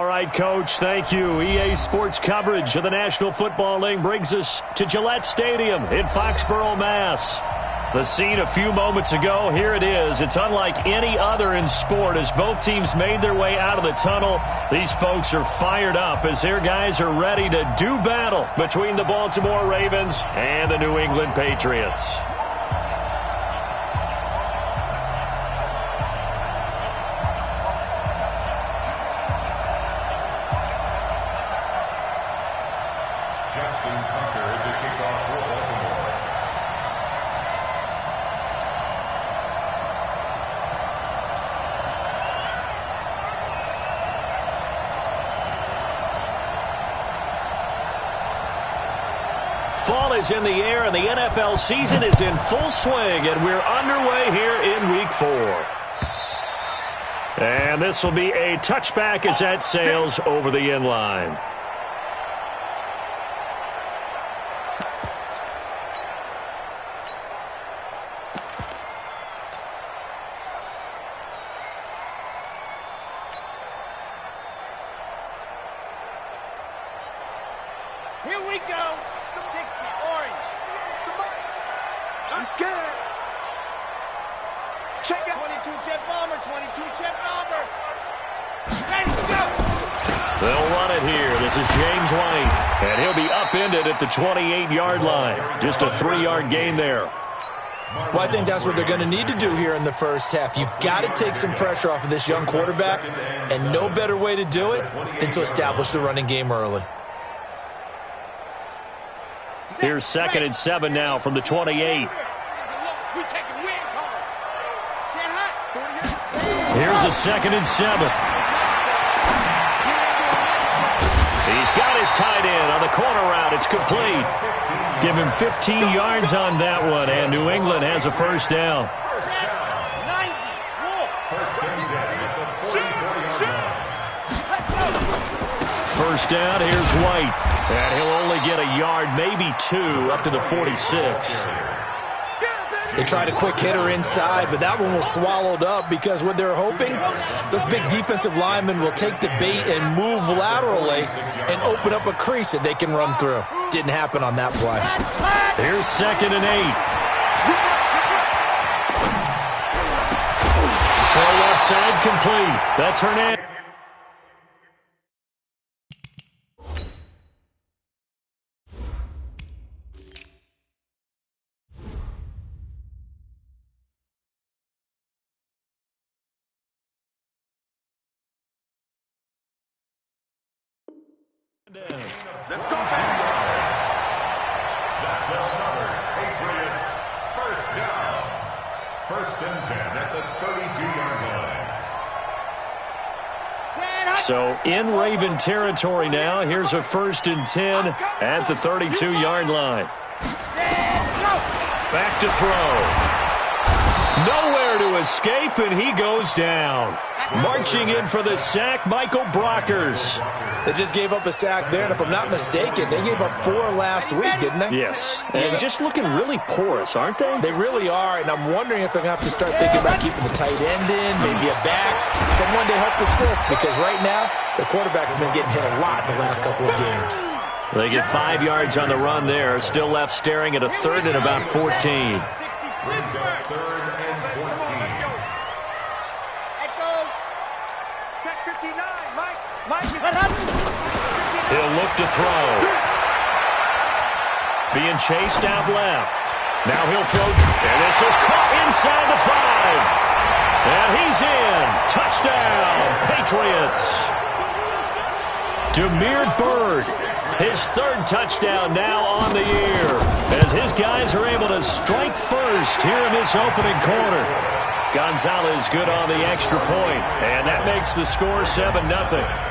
All right, Coach, thank you. EA Sports coverage of the National Football League brings us to Gillette Stadium in Foxborough, Mass. The scene a few moments ago, here it is. It's unlike any other in sport as both teams made their way out of the tunnel. These folks are fired up as their guys are ready to do battle between the Baltimore Ravens and the New England Patriots. Fall is in the air, and the NFL season is in full swing, and we're underway here in Week 4. And this will be a touchback as that sails over the end line. Here we go. 60, orange. He's scared. Check it. 22 jet bomber, 22 jet bomber. Ready to go. They'll run it here. This is James White, and he'll be upended at the 28-yard line. Just a 3-yard gain there. Well, I think that's what they're going to need to do here in the first half. You've got to take some pressure off of this young quarterback, and no better way to do it than to establish the running game early. Here's 2nd and 7 now from the 28. Here's a 2nd and 7. He's got his tight end on the corner route. It's complete. Give him 15 yards on that one, and New England has a first down. First down, here's White. And he'll only get a yard, maybe 2, up to the 46. They tried a quick hitter inside, but that one was swallowed up because what they're hoping, those big defensive linemen will take the bait and move laterally and open up a crease that they can run through. Didn't happen on that play. Here's 2nd and 8. Throw left side complete. That's Hernandez. Let's go back. That's another Patriots first down. 1st and 10 at the 32-yard line. So in Raven territory now. Here's a 1st and 10 at the 32-yard line. Back to throw. Nowhere to escape, and he goes down. Marching in for the sack, Michael Brockers. They just gave up a sack there, and if I'm not mistaken, they gave up 4 last week, didn't they? Yes, and just looking really porous, aren't they? They really are, and I'm wondering if they're going to have to start thinking about keeping the tight end in, maybe a back, someone to help assist, because right now, the quarterback's been getting hit a lot in the last couple of games. They get 5 yards on the run there, still left staring at a 3rd and about 14. Brings up 3rd and 14. Check 59, Mike. He'll look to throw. Being chased out left. Now he'll throw, and this is caught inside the 5. And he's in. Touchdown, Patriots. Demir Bird, his 3rd touchdown now on the year, as his guys are able to strike first here in this opening quarter. Gonzalez good on the extra point, and that makes the score 7-0.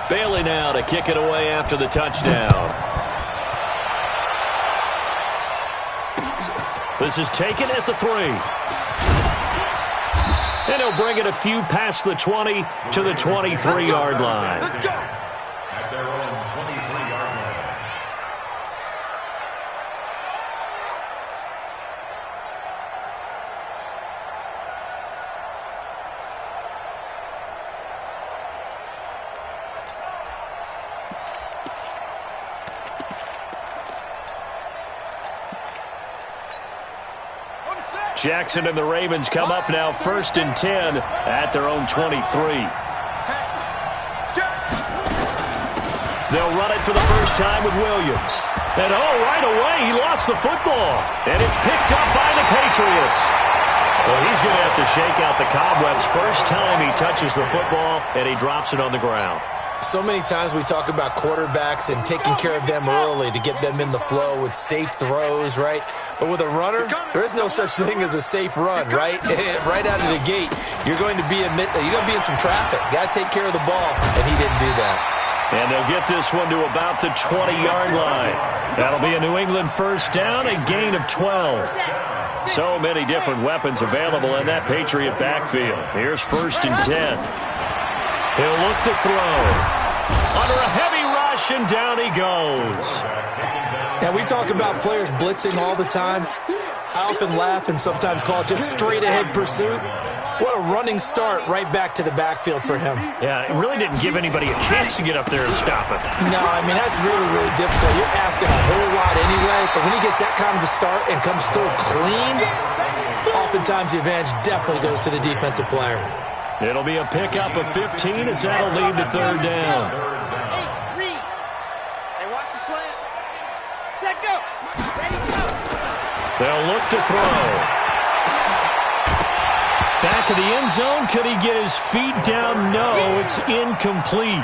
Bailey now to kick it away after the touchdown. This is taken at the 3. And he'll bring it a few past the 20 to the 23-yard line. Let's go. At their own 23-yard line. Jackson and the Ravens come up now 1st and 10 at their own 23. They'll run it for the first time with Williams. And right away he lost the football. And it's picked up by the Patriots. Well, he's going to have to shake out the cobwebs first time he touches the football, and he drops it on the ground. So many times we talk about quarterbacks and taking care of them early to get them in the flow with safe throws, right? But with a runner, there is no such thing as a safe run, right? Right out of the gate, you're going to be in some traffic. Got to take care of the ball, and he didn't do that. And they'll get this one to about the 20-yard line. That'll be a New England first down, a gain of 12. So many different weapons available in that Patriot backfield. Here's 1st and 10. He'll look to throw. Under a heavy rush, and down he goes. Now, we talk about players blitzing all the time. I often laugh and sometimes call it just straight-ahead pursuit. What a running start right back to the backfield for him. Yeah, it really didn't give anybody a chance to get up there and stop it. No, I mean, that's really, really difficult. You're asking a whole lot anyway, but when he gets that kind of a start and comes through clean, oftentimes the advantage definitely goes to the defensive player. It'll be a pickup of 15 as that'll lead to 3rd down. Hey, read. Hey, watch the slant. Set, go. Ready, go. They'll look to throw. Back of the end zone. Could he get his feet down? No, it's incomplete.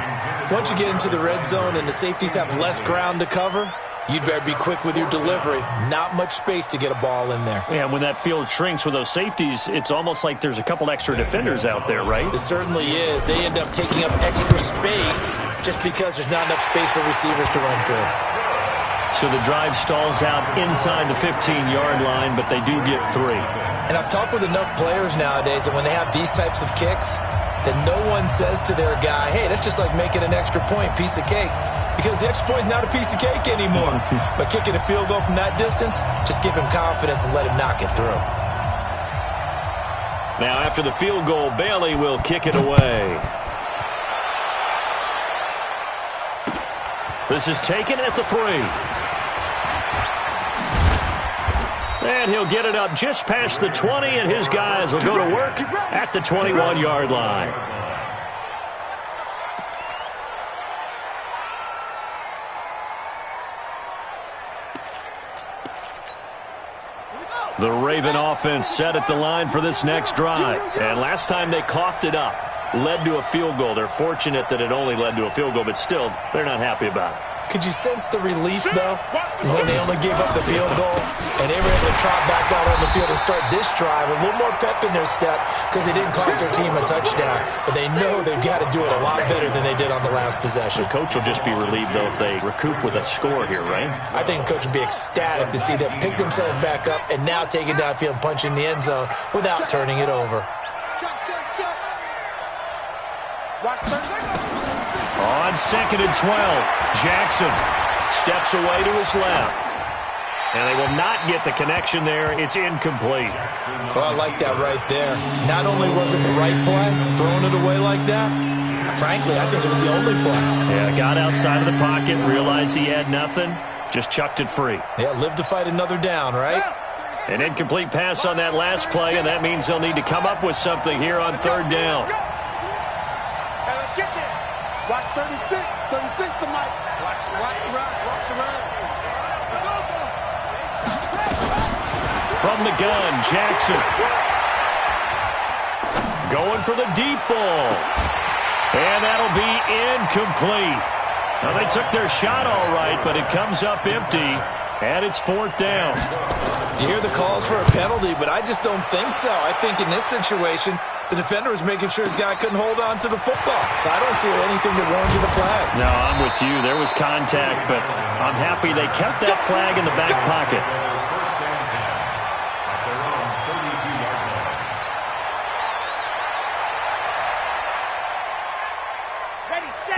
Once you get into the red zone and the safeties have less ground to cover, you'd better be quick with your delivery. Not much space to get a ball in there. Yeah, when that field shrinks with those safeties, it's almost like there's a couple extra defenders out there, right? It certainly is. They end up taking up extra space just because there's not enough space for receivers to run through. So the drive stalls out inside the 15-yard line, but they do get 3. And I've talked with enough players nowadays that when they have these types of kicks, that no one says to their guy, hey, that's just like making an extra point, piece of cake. Because the extra point is not a piece of cake anymore. But kicking a field goal from that distance, just give him confidence and let him knock it through. Now after the field goal, Bailey will kick it away. This is taken at the 3. And he'll get it up just past the 20, and his guys will go to work at the 21-yard line. The Raven offense set at the line for this next drive. And last time they coughed it up, led to a field goal. They're fortunate that it only led to a field goal, but still, they're not happy about it. Could you sense the relief, though, when they only gave up the field goal and they were able to trot back out on the field and start this drive with a little more pep in their step because they didn't cost their team a touchdown, but they know they've got to do it a lot better than they did on the last possession. The coach will just be relieved, though, if they recoup with a score here, right? I think the coach will be ecstatic to see them pick themselves back up and now take it downfield and punch in the end zone without turning it over. Chuck, chuck, chuck. Watch 30 seconds. On 2nd and 12, Jackson steps away to his left. And they will not get the connection there. It's incomplete. Well, I like that right there. Not only was it the right play, throwing it away like that, frankly, I think it was the only play. Yeah, got outside of the pocket, realized he had nothing, just chucked it free. Yeah, live to fight another down, right? An incomplete pass on that last play, and that means they'll need to come up with something here on 3rd down. Hey, let's get there. Watch 36. 36 to Mike. Watch the run. Watch the run. It's over. From the gun, Jackson. Going for the deep ball. And that'll be incomplete. Now, they took their shot all right, but it comes up empty, and it's 4th down. You hear the calls for a penalty, but I just don't think so. I think in this situation, the defender was making sure his guy couldn't hold on to the football. So I don't see anything that warranted a flag. No, I'm with you. There was contact, but I'm happy they kept that flag in the back pocket.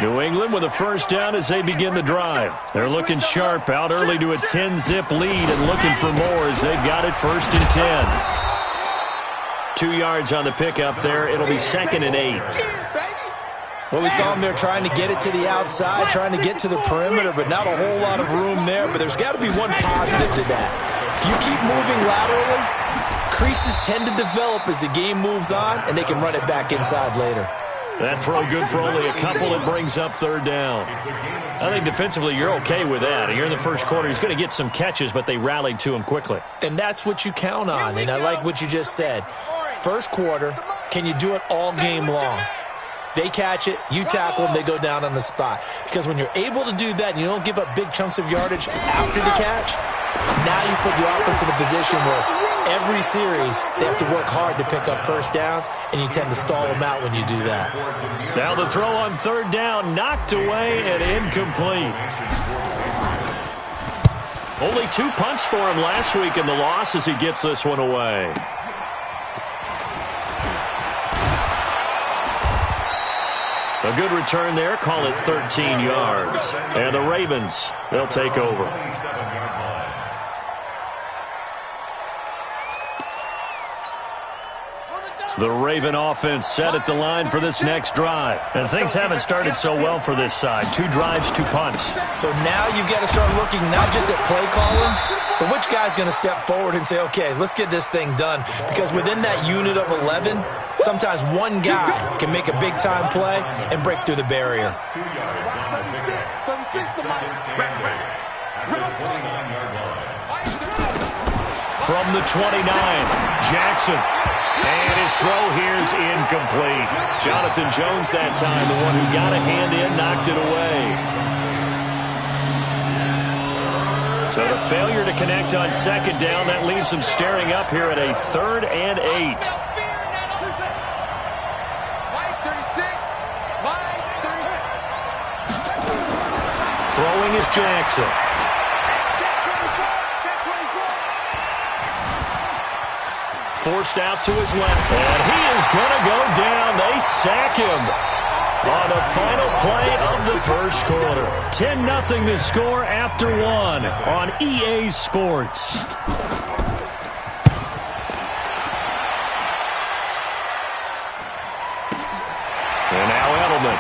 New England with a first down as they begin the drive. They're looking sharp, out early to a 10-zip lead and looking for more as they've got it 1st and 10. 2 yards on the pickup there. It'll be 2nd and 8. Well, we saw them there trying to get it to the outside, trying to get to the perimeter, but not a whole lot of room there. But there's got to be one positive to that. If you keep moving laterally, creases tend to develop as the game moves on, and they can run it back inside later. That throw good for only a couple. It brings up 3rd down. I think defensively you're okay with that. You're in the first quarter. He's going to get some catches, but they rallied to him quickly. And that's what you count on, and I like what you just said. First quarter, can you do it all game long? They catch it, you tackle them, they go down on the spot. Because when you're able to do that and you don't give up big chunks of yardage after the catch, now you put the offense in a position where every series they have to work hard to pick up first downs, and you tend to stall them out when you do that. Now the throw on 3rd down, knocked away and incomplete. Only 2 punts for him last week in the loss as he gets this one away. A good return there. Call it 13 yards. And the Ravens, they'll take over. The Raven offense set at the line for this next drive. And things haven't started so well for this side. 2 drives, 2 punts. So now you've got to start looking not just at play calling, but which guy's going to step forward and say, okay, let's get this thing done. Because within that unit of 11, sometimes one guy can make a big-time play and break through the barrier. 2 yards on the pickup. 36 to Mike. From the 29, Jackson. And his throw here is incomplete. Jonathan Jones that time, the one who got a hand in, knocked it away. So the failure to connect on 2nd down, that leaves them staring up here at a 3rd and 8. Throwing is Jackson. Forced out to his left, and he is going to go down. They sack him on the final play of the first quarter. 10-0 the score after 1 on EA Sports. And now Edelman.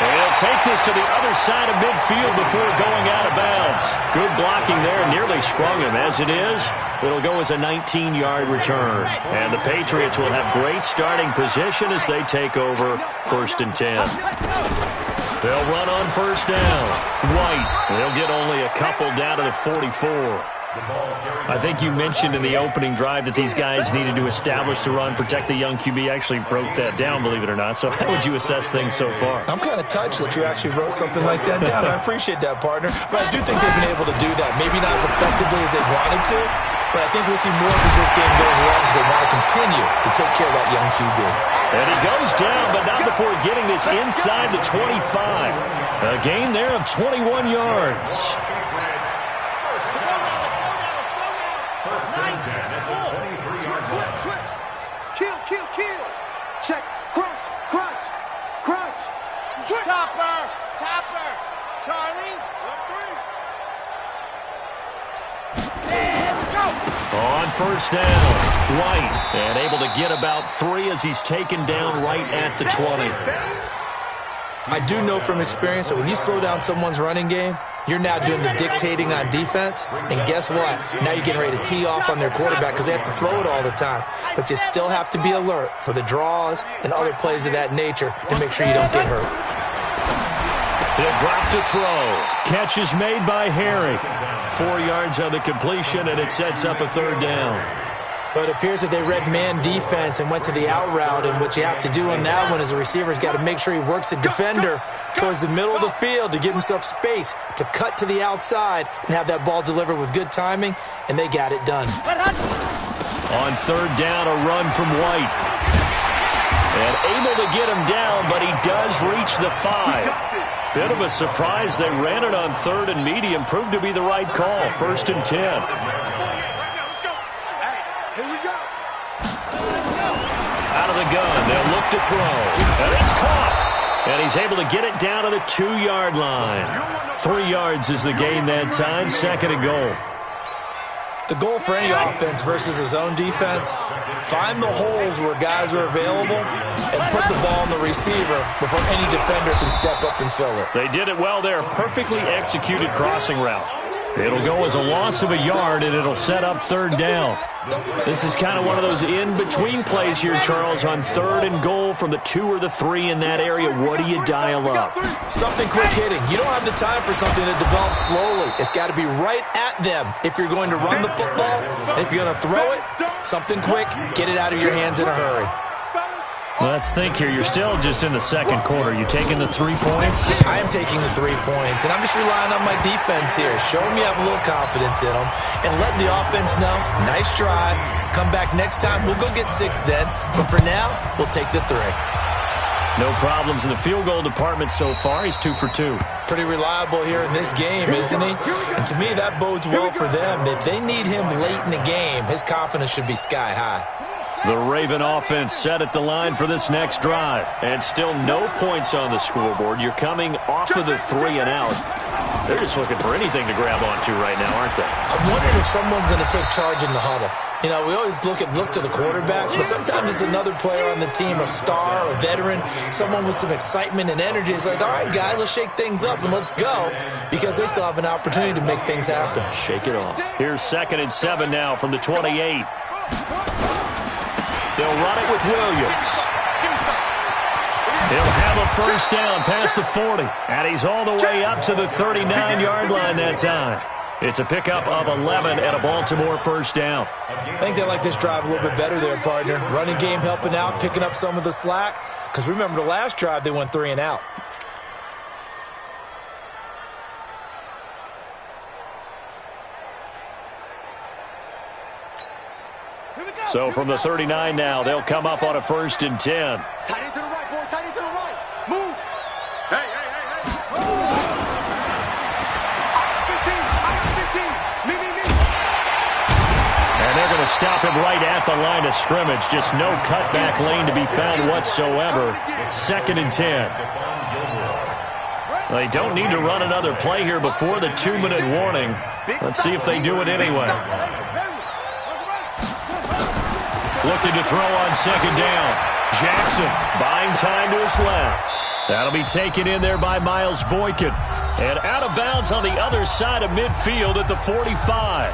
And he'll take this to the other side of midfield before going out of bounds. Good blocking there, nearly sprung him. As it is, it'll go as a 19-yard return. And the Patriots will have great starting position as they take over 1st and 10. They'll run on 1st down. White. They'll get only a couple down to the 44. I think you mentioned in the opening drive that these guys needed to establish the run, protect the young QB. Actually wrote that down, believe it or not. So how would you assess things so far? I'm kind of touched that you actually wrote something like that down. I appreciate that, partner. But I do think they've been able to do that. Maybe not as effectively as they wanted to, but I think we'll see more as this game goes along because they want to continue to take care of that young QB. And he goes down, but not before getting this inside the 25. A gain there of 21 yards. Check. Crunch. Switch. Topper. Charlie. Left 3. And go. On 1st down, White. And able to get about 3 as he's taken down right at the 20. I do know from experience that when you slow down someone's running game, you're now doing the dictating on defense, and guess what? Now you're getting ready to tee off on their quarterback because they have to throw it all the time. But you still have to be alert for the draws and other plays of that nature and make sure you don't get hurt. He'll drop to throw. Catch is made by Harry. 4 yards on the completion, and it sets up a 3rd down. But it appears that they read man defense and went to the out route, and what you have to do on that one is the receiver's got to make sure he works the defender towards the middle of the field to give himself space to cut to the outside and have that ball delivered with good timing, and they got it done. On 3rd down, a run from White. And able to get him down, but he does reach the 5. Bit of a surprise. They ran it on 3rd and medium. Proved to be the right call. 1st and 10. Out of the gun, they'll look to throw. And it's caught. And he's able to get it down to the 2-yard line. 3 yards is the gain that time, 2nd and goal. The goal for any offense versus his own defense, find the holes where guys are available and put the ball on the receiver before any defender can step up and fill it. They did it well there. Perfectly executed crossing route. It'll go as a loss of a yard, and it'll set up 3rd down. This is kind of one of those in-between plays here, Charles, on 3rd and goal from the 2 or the 3 in that area. What do you dial up? Something quick hitting. You don't have the time for something that develops slowly. It's got to be right at them if you're going to run the football. And if you're going to throw it, something quick, get it out of your hands in a hurry. Let's think here. You're still just in the 2nd quarter. You taking the 3 points? I am taking the 3 points, and I'm just relying on my defense here. Show them you have a little confidence in them, and let the offense know, nice try. Come back next time. We'll go get 6 then, but for now, we'll take the 3. No problems in the field goal department so far. He's 2 for 2. Pretty reliable here in this game, isn't he? And to me, that bodes well for them. If they need him late in the game, his confidence should be sky high. The Raven offense set at the line for this next drive. And still no points on the scoreboard. You're coming off of the 3 and out. They're just looking for anything to grab onto right now, aren't they? I'm wondering if someone's going to take charge in the huddle. You know, we always look to the quarterback, but sometimes it's another player on the team, a star, a veteran, someone with some excitement and energy. It's like, all right, guys, let's shake things up and let's go, because they still have an opportunity to make things happen. Shake it off. Here's 2nd and 7 now from the 28. They'll run it with Williams. He'll have a 1st down past the 40, and he's all the way up to the 39-yard line that time. It's a pickup of 11 and a Baltimore 1st down. I think they like this drive a little bit better there, partner. Running game helping out, picking up some of the slack, because remember the last drive they went 3 and out. So from the 39 now, they'll come up on a 1st and 10. Tight end to the right, boy. Tight end to the right. Move. Hey. I got 15. Me. And they're going to stop him right at the line of scrimmage. Just no cutback lane to be found whatsoever. 2nd and 10. They don't need to run another play here before the 2-minute warning. Let's see if they do it anyway. Looking to throw on 2nd down. Jackson buying time to his left. That'll be taken in there by Miles Boykin. And out of bounds on the other side of midfield at the 45.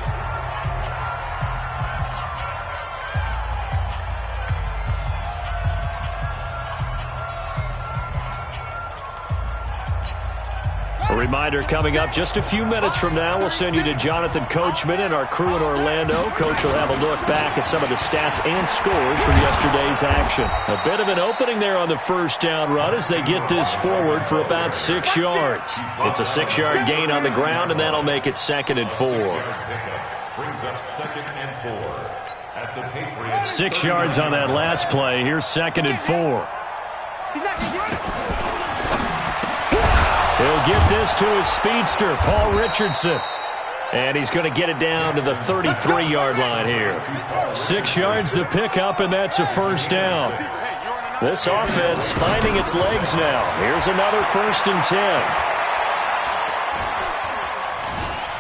A reminder coming up just a few minutes from now, we'll send you to Jonathan Coachman and our crew in Orlando. Coach will have a look back at some of the stats and scores from yesterday's action. A bit of an opening there on the 1st down run as they get this forward for about 6 yards. It's a 6-yard gain on the ground, and that'll make it 2nd and 4. Brings up 2nd and 4 at the Patriots. 6 yards on that last play. Here's 2nd and 4. He'll get this to his speedster, Paul Richardson. And he's going to get it down to the 33-yard line here. 6 yards to pick up, and that's a 1st down. This offense finding its legs now. Here's another 1st and 10.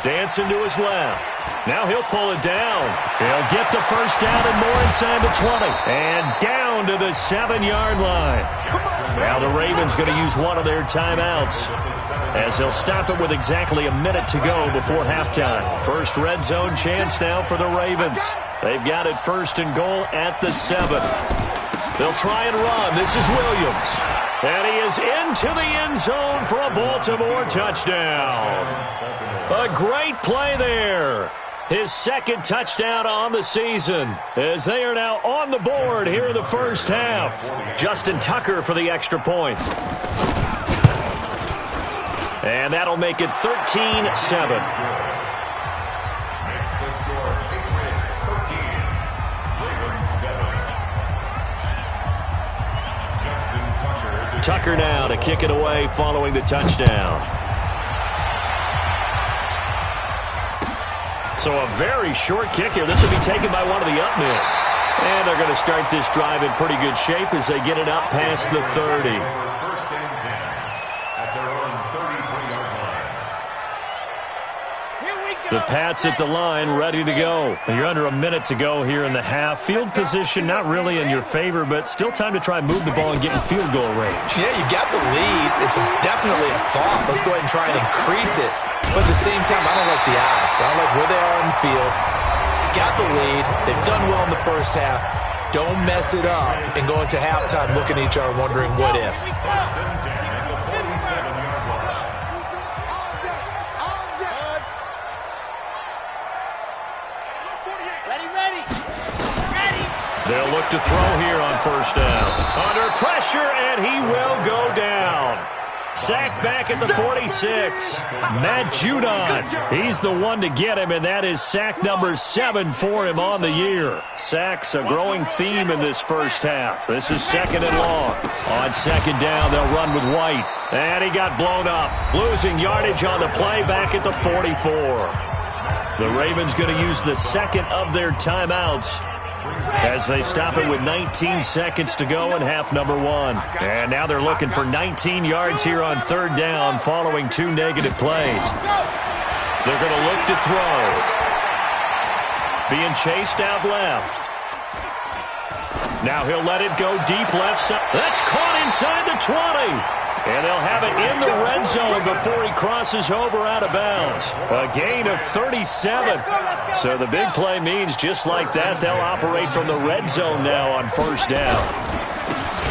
Dancing to his left. Now he'll pull it down. He'll get the 1st down and more inside the 20. And down to the 7-yard line. Now the Ravens going to use one of their timeouts as he'll stop it with exactly a minute to go before halftime. First red zone chance now for the Ravens. They've got it 1st and goal at the 7. They'll try and run. This is Williams. And he is into the end zone for a Baltimore touchdown. A great play there. His 2nd touchdown on the season as they are now on the board here in the 1st half. Justin Tucker for the extra point. And that'll make it 13-7. Tucker now to kick it away following the touchdown. So a very short kick here. This will be taken by one of the up men. And they're going to start this drive in pretty good shape as they get it up past the 30. The Pats at the line, ready to go. You're under a minute to go here in the half. Field position not really in your favor, but still time to try and move the ball and get in field goal range. Yeah, you've got the lead. It's definitely a thought. Let's go ahead and try and increase it. But at the same time, I don't like the odds. I don't like where they are on the field. Got the lead. They've done well in the first half. Don't mess it up and go into halftime looking at each other wondering what if. They'll look to throw here on first down. Under pressure, and he will go down. Sacked back at the 46. Matt Judon. He's the one to get him, and that is sack number 7 for him on the year. Sacks a growing theme in this first half. This is second and long. On second down, they'll run with White. And he got blown up. Losing yardage on the play back at the 44. The Ravens going to use the second of their timeouts as they stop it with 19 seconds to go in half number 1. And now they're looking for 19 yards here on third down following 2 negative plays. They're going to look to throw. Being chased out left. Now he'll let it go deep left side. That's caught inside the 20. And they'll have it in the red zone before he crosses over out of bounds. A gain of 37. So the big play means just like that, they'll operate from the red zone now on first down.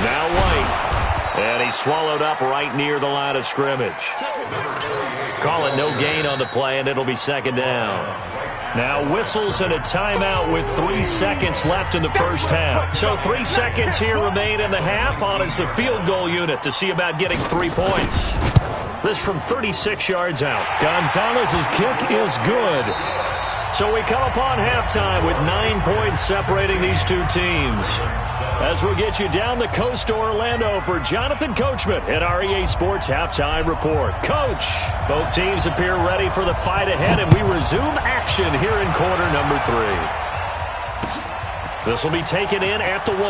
Now White. And he's swallowed up right near the line of scrimmage. Call it no gain on the play, and it'll be second down. Now whistles and a timeout with 3 seconds left in the first half. So 3 seconds here remain in the half. On is the field goal unit to see about getting 3 points. This from 36 yards out. Gonzalez's kick is good. So we come upon halftime with 9 points separating these two teams. As we'll get you down the coast to Orlando for Jonathan Coachman at our EA Sports Halftime Report. Coach, both teams appear ready for the fight ahead, and we resume action here in quarter number 3. This will be taken in at the 1.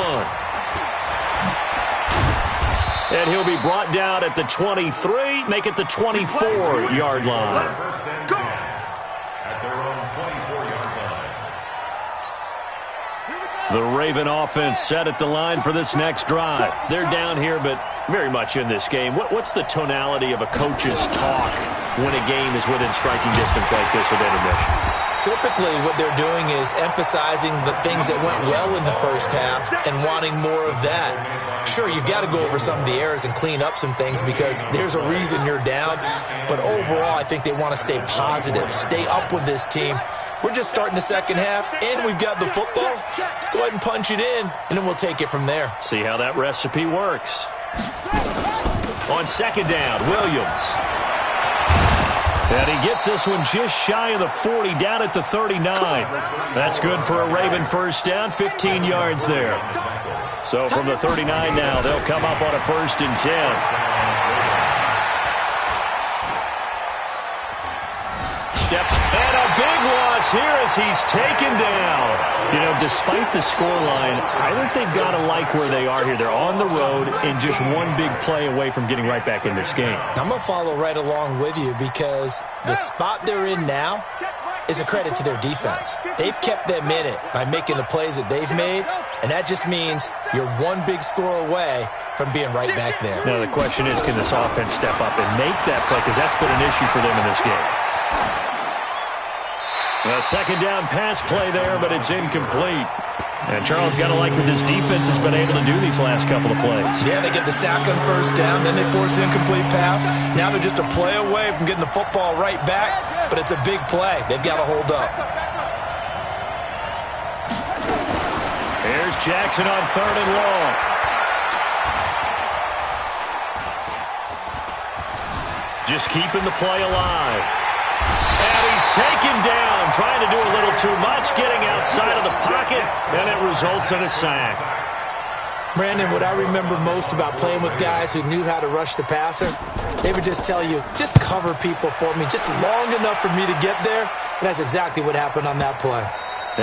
And he'll be brought down at the 23, make it the 24-yard line. The Raven offense set at the line for this next drive. They're down here, but very much in this game. What's the tonality of a coach's talk when a game is within striking distance like this at intermission? Typically, what they're doing is emphasizing the things that went well in the first half and wanting more of that. Sure, you've got to go over some of the errors and clean up some things because there's a reason you're down. But overall, I think they want to stay positive, stay up with this team. We're just starting the second half, and we've got the football. Let's go ahead and punch it in, and then we'll take it from there. See how that recipe works. On second down, Williams. And he gets this one just shy of the 40, down at the 39. That's good for a Raven first down, 15 yards there. So from the 39 now, they'll come up on a 1st and 10. Steps, and a big loss here as he's taken down. You know, despite the scoreline, I think they've got to like where they are here. They're on the road and just one big play away from getting right back in this game. I'm going to follow right along with you because the spot they're in now is a credit to their defense. They've kept them in it by making the plays that they've made, and that just means you're one big score away from being right back there. Now the question is, can this offense step up and make that play? Because that's been an issue for them in this game. A second down pass play there, but it's incomplete. And Charles got to like what this defense has been able to do these last couple of plays. Yeah, they get the sack on first down, then they force the incomplete pass. Now they're just a play away from getting the football right back, but it's a big play. They've got to hold up. Here's Jackson on 3rd and long. Just keeping the play alive. And he's taken down, trying to do a little too much, getting outside of the pocket, and it results in a sack. Brandon, what I remember most about playing with guys who knew how to rush the passer, they would just tell you, just cover people for me, just long enough for me to get there. And that's exactly what happened on that play.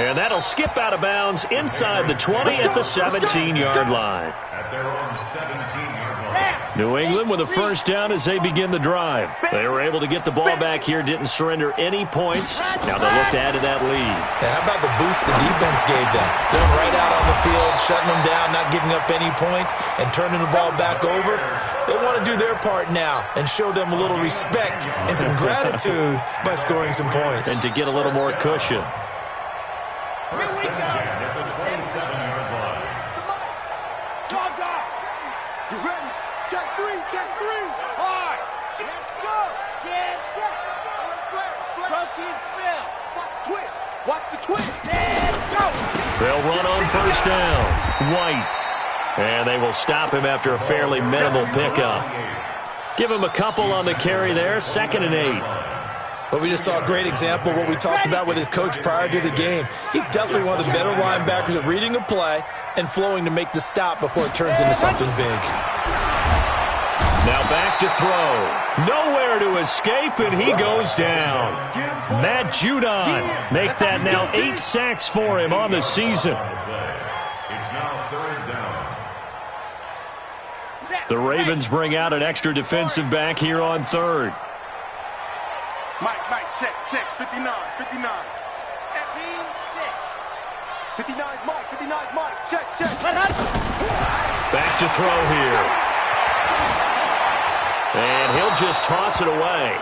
And that'll skip out of bounds inside the 20 at the 17-yard line. At their own 17-yard line. New England with a first down as they begin the drive. They were able to get the ball back here, didn't surrender any points. Now they look to add to that lead. Yeah, how about the boost the defense gave them? Going right out on the field, shutting them down, not giving up any points, and turning the ball back over. They want to do their part now and show them a little respect and some gratitude by scoring some points. And to get a little more cushion. First and 10 at the 27-yard line. You ready? Check three, check three. All right. Let's go. Get set. Protein spill. Watch the twist. Watch the twist. Let's go. They'll run on first down. White. And they will stop him after a fairly minimal pickup. Give him a couple on the carry there. 2nd and 8. But we just saw a great example of what we talked about with his coach prior to the game. He's definitely one of the better linebackers at reading a play and flowing to make the stop before it turns into something big. Now back to throw. Nowhere to escape, and he goes down. Matt Judon make that now 8 sacks for him on the season. It's now 3rd down. The Ravens bring out an extra defensive back here on 3rd. Mike, check. 59. Seam 6. 59, Mike. Check. Back to throw here. And he'll just toss it away.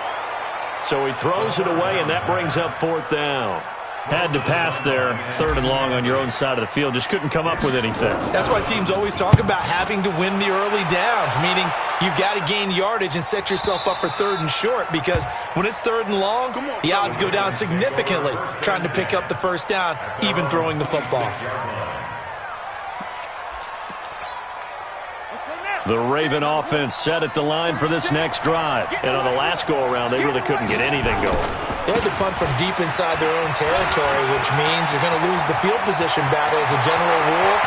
So he throws it away, and that brings up 4th down. Had to pass there, 3rd and long on your own side of the field. Just couldn't come up with anything. That's why teams always talk about having to win the early downs, meaning you've got to gain yardage and set yourself up for 3rd and short, because when it's 3rd and long, the odds go down significantly trying to pick up the first down, even throwing the football. The Raven offense set at the line for this next drive. And on the last go-around, they really couldn't get anything going. They had to punt from deep inside their own territory, which means you're going to lose the field position battle as a general rule.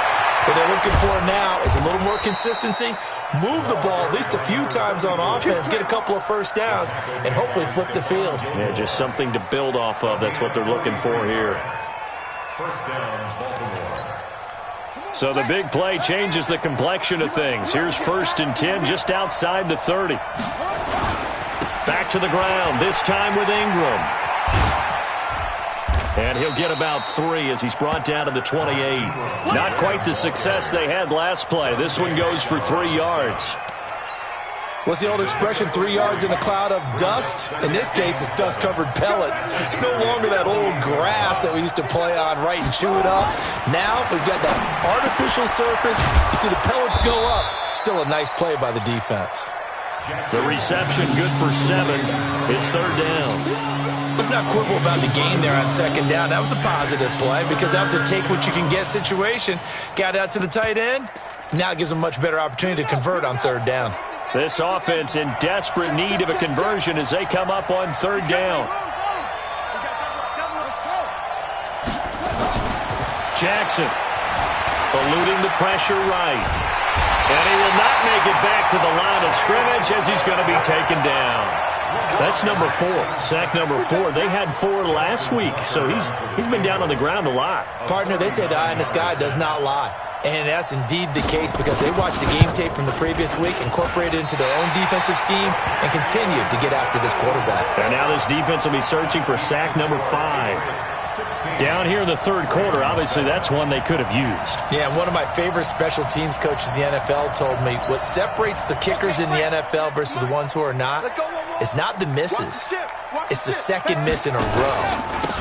What they're looking for now is a little more consistency, move the ball at least a few times on offense, get a couple of first downs, and hopefully flip the field. Yeah, just something to build off of. That's what they're looking for here. First down, Baltimore. So the big play changes the complexion of things. Here's 1st and 10 just outside the 30. Back to the ground, this time with Ingram. And he'll get about 3 as he's brought down to the 28. Not quite the success they had last play. This one goes for 3 yards. What's the old expression, 3 yards in a cloud of dust? In this case, it's dust-covered pellets. It's no longer that old grass that we used to play on, right, and chew it up. Now we've got that artificial surface. You see the pellets go up. Still a nice play by the defense. The reception good for 7. It's 3rd down. Let's not quibble about the gain there on 2nd down. That was a positive play because that was a take-what-you-can-get situation. Got out to the tight end. Now it gives them a much better opportunity to convert on 3rd down. This offense in desperate need of a conversion as they come up on 3rd down. Jackson eluding the pressure right. And he will not make it back to the line of scrimmage as he's going to be taken down. That's number 4, sack number 4. They had 4 last week, so he's been down on the ground a lot. Partner, they say the eye in the sky does not lie. And that's indeed the case because they watched the game tape from the previous week, incorporated it into their own defensive scheme, and continued to get after this quarterback. And now this defense will be searching for sack number 5. Down here in the 3rd quarter, obviously that's one they could have used. Yeah, and one of my favorite special teams coaches in the NFL told me what separates the kickers in the NFL versus the ones who are not is not the misses. It's the second miss in a row.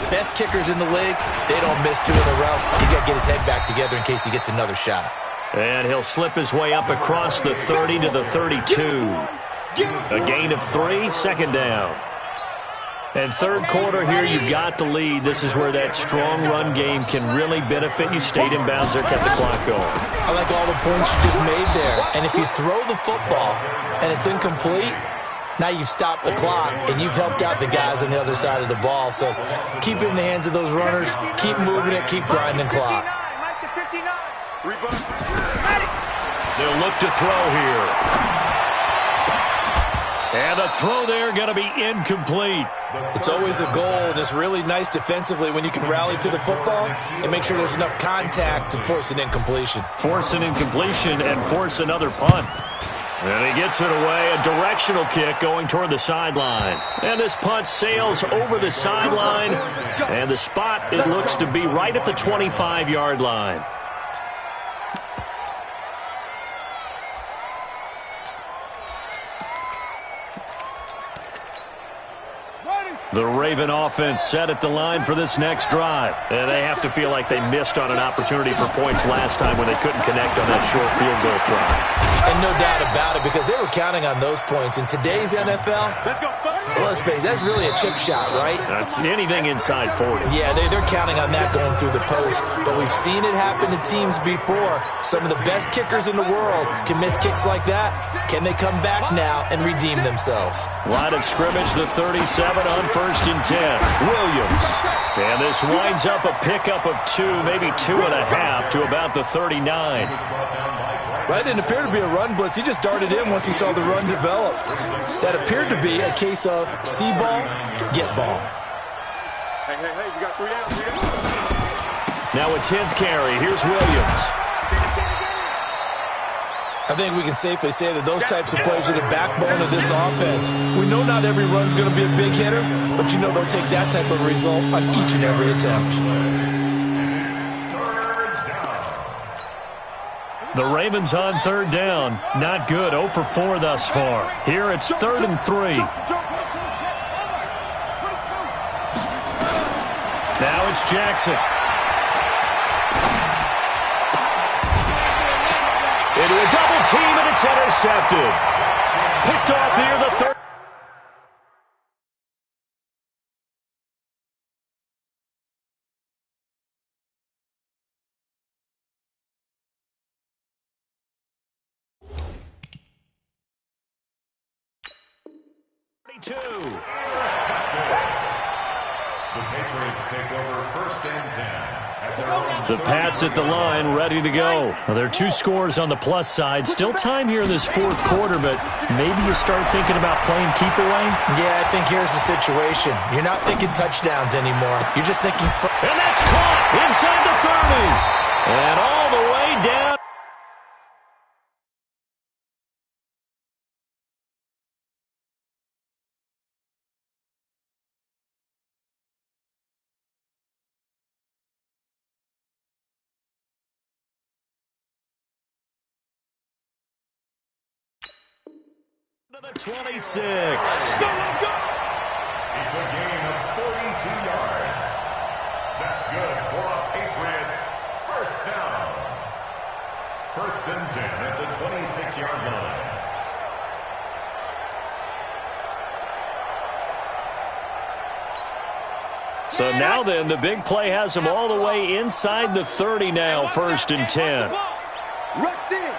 Best kickers in the league, they don't miss 2 in a row. He's got to get his head back together in case he gets another shot. And he'll slip his way up across the 30 to the 32. A gain of 3, 2nd down. And 3rd quarter here, you've got the lead. This is where that strong run game can really benefit you. Stayed in bounds there, kept the clock going. I like all the points you just made there. And if you throw the football and it's incomplete, now you've stopped the clock and you've helped out the guys on the other side of the ball. So keep it in the hands of those runners. Keep moving it. Keep grinding clock. They'll look to throw here. And the throw there going to be incomplete. It's always a goal, and it's really nice defensively when you can rally to the football and make sure there's enough contact to force an incompletion. Force an incompletion and force another punt. And he gets it away, a directional kick going toward the sideline. And this punt sails over the sideline, and the spot, it looks to be right at the 25-yard line. The Raven offense set at the line for this next drive. And they have to feel like they missed on an opportunity for points last time when they couldn't connect on that short field goal try. And no doubt about it, because they were counting on those points. In today's NFL, let's face it, that's really a chip shot, right? That's anything inside 40. Yeah, they're counting on that going through the post. But we've seen it happen to teams before. Some of the best kickers in the world can miss kicks like that. Can they come back now and redeem themselves? Line of scrimmage, the 37 on 1st and 10. Williams. And this winds up a pickup of 2, maybe 2.5 to about the 39. That didn't appear to be a run blitz. He just darted in once he saw the run develop. That appeared to be a case of see ball, get ball. Hey, we got 3 out. Now a 10th carry. Here's Williams. I think we can safely say that those types of plays are the backbone of this offense. We know not every run's going to be a big hitter, but you know they'll take that type of result on each and every attempt. The Ravens on 3rd down. Not good. 0 for 4 thus far. Here it's 3rd and 3. Now it's Jackson. Into a double team, and it's intercepted. Picked off here, the 3rd. The Patriots take over 1st and 10. The Pats at the line, ready to go. Well, there are 2 scores on the plus side. Still time here in this 4th quarter, but maybe you start thinking about playing keep away? Yeah, I think here's the situation. You're not thinking touchdowns anymore. You're just thinking... And that's caught inside the 30. And all the way down. To the 26. It's a gain of 42 yards. That's good for a Patriots 1st down. 1st and 10 at the 26-yard line. So now then, the big play has them all the way inside the 30 now, 1st and 10. Rush in.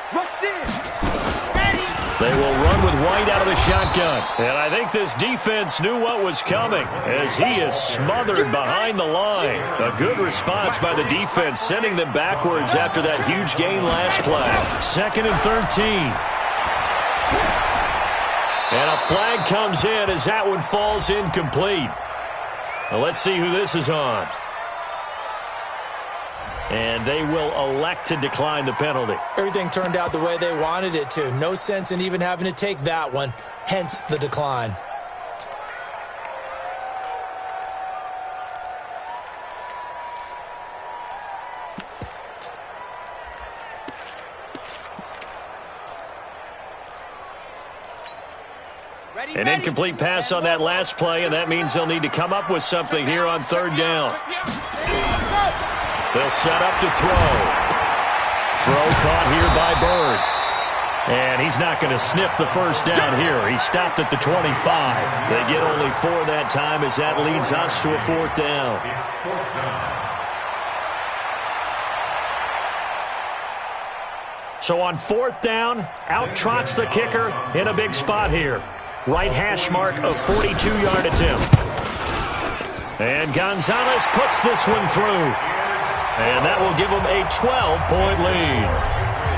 They will run with White out of the shotgun. And I think this defense knew what was coming as he is smothered behind the line. A good response by the defense, sending them backwards after that huge gain last play. 2nd and 13. And a flag comes in as that one falls incomplete. Now let's see who this is on. And they will elect to decline the penalty. Everything turned out the way they wanted it to. No sense in even having to take that one, hence the decline. An incomplete pass on that last play, and that means they'll need to come up with something here on 3rd down. They'll set up to throw. Throw caught here by Bird. And he's not going to sniff the 1st down here. He stopped at the 25. They get only 4 that time as that leads us to a 4th down. So on 4th down, out trots the kicker in a big spot here. Right hash mark of 42-yard attempt. And Gonzalez puts this one through. And that will give them a 12-point lead.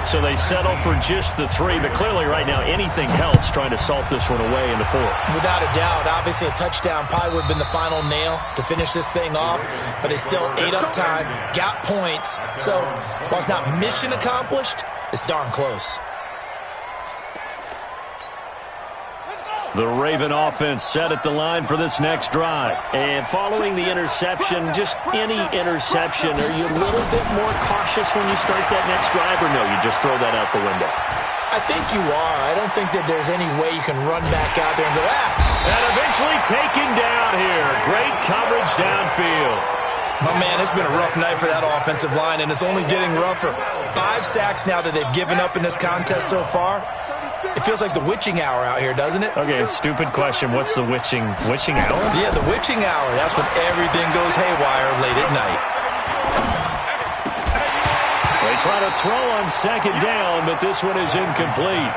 So they settle for just the 3, but clearly right now anything helps trying to salt this one away in the 4th. Without a doubt, obviously a touchdown probably would have been the final nail to finish this thing off, but it still ate up time, got points. So while it's not mission accomplished, it's darn close. The Raven offense set at the line for this next drive. And following the interception, just any interception, are you a little bit more cautious when you start that next drive, or no, you just throw that out the window? I think you are. I don't think that there's any way you can run back out there and go, And eventually taken down here. Great coverage downfield. My man, it's been a rough night for that offensive line, and it's only getting rougher. 5 sacks now that they've given up in this contest so far. It feels like the witching hour out here, doesn't it? Okay, stupid question. What's the witching hour? Yeah, the witching hour. That's when everything goes haywire late at night. They try to throw on second down, but this one is incomplete.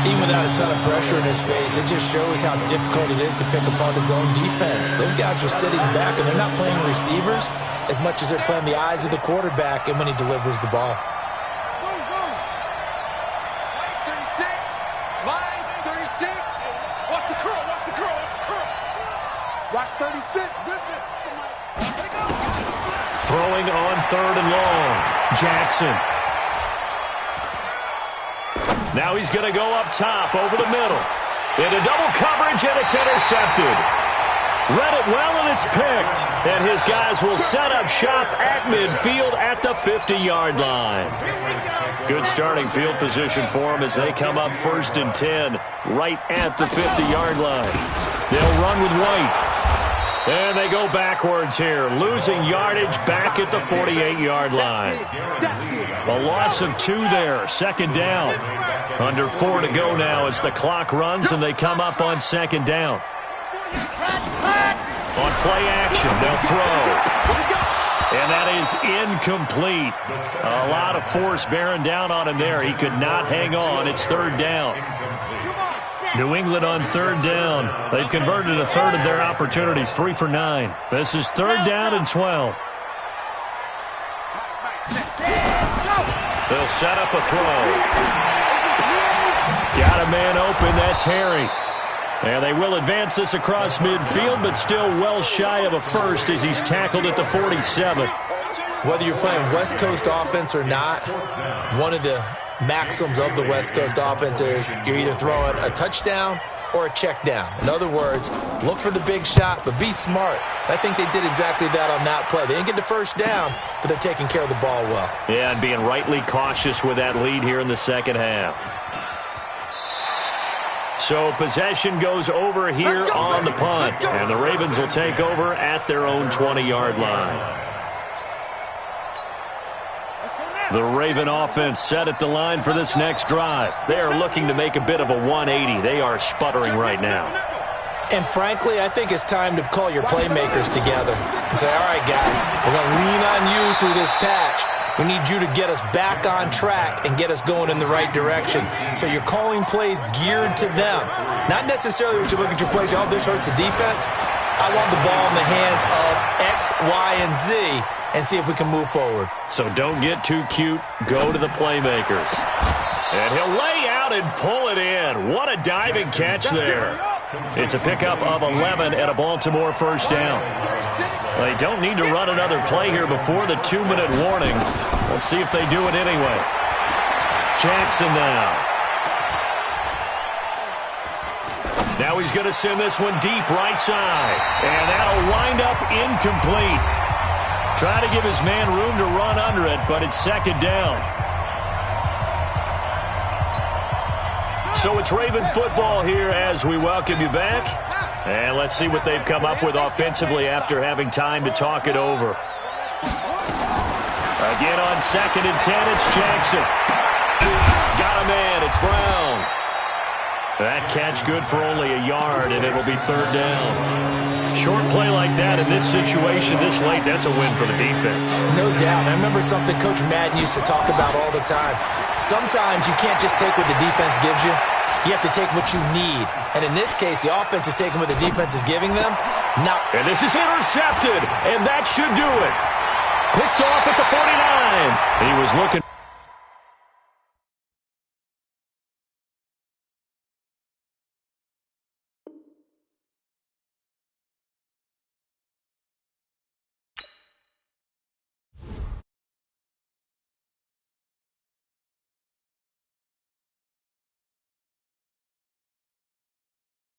Even without a ton of pressure in his face, it just shows how difficult it is to pick apart his own defense. Those guys are sitting back, and they're not playing receivers as much as they're playing the eyes of the quarterback and when he delivers the ball. Watch 36. Throwing on third and long. Jackson. Now he's going to go up top over the middle. Into double coverage, and it's intercepted. Read it well, and it's picked. And his guys will set up shop at midfield at the 50-yard line. Good starting field position for them as they come up 1st and 10 right at the 50-yard line. They'll run with White. And they go backwards here, losing yardage back at the 48-yard line. A loss of 2 there, 2nd down. Under 4 to go now as the clock runs and they come up on 2nd down. On play action, they'll throw. And that is incomplete. A lot of force bearing down on him there. He could not hang on. It's 3rd down. New England on 3rd down. They've converted a third of their opportunities, 3 for 9. This is 3rd down and 12. They'll set up a throw. Got a man open. That's Harry. And they will advance this across midfield, but still well shy of a first as he's tackled at the 47. Whether you're playing West Coast offense or not, one of the maxims of the West Coast offense is you're either throwing a touchdown or a check down. In other words, look for the big shot, but be smart. I think they did exactly that on that play. They didn't get the first down, but they're taking care of the ball well. Yeah, and being rightly cautious with that lead here in the second half. So possession goes over here on the punt, and the Ravens will take over at their own 20-yard line. The Raven offense set at the line for this next drive. They are looking to make a bit of a 180. They are sputtering right now. And frankly, I think it's time to call your playmakers together and say, all right, guys, we're going to lean on you through this patch. We need you to get us back on track and get us going in the right direction. So you're calling plays geared to them. Not necessarily when you look at your plays, oh, this hurts the defense. I want the ball in the hands of X, Y, and Z and see if we can move forward. So don't get too cute. Go to the playmakers. And he'll lay out and pull it in. What a diving catch there. It's a pickup of 11 and a Baltimore 1st down. They don't need to run another play here before the 2-minute warning. Let's see if they do it anyway. Jackson now. Now he's going to send this one deep right side. And that'll wind up incomplete. Trying to give his man room to run under it, but it's 2nd down. So it's Raven football here as we welcome you back. And let's see what they've come up with offensively after having time to talk it over. Again on 2nd and 10, it's Jackson. Got a man, it's Brown. That catch good for only a yard, and it'll be 3rd down. Short play like that in this situation this late, that's a win for the defense. No doubt. I remember something Coach Madden used to talk about all the time. Sometimes you can't just take what the defense gives you. You have to take what you need. And in this case, the offense is taking what the defense is giving them. Now, and this is intercepted, and that should do it. Picked off at the 49. He was looking.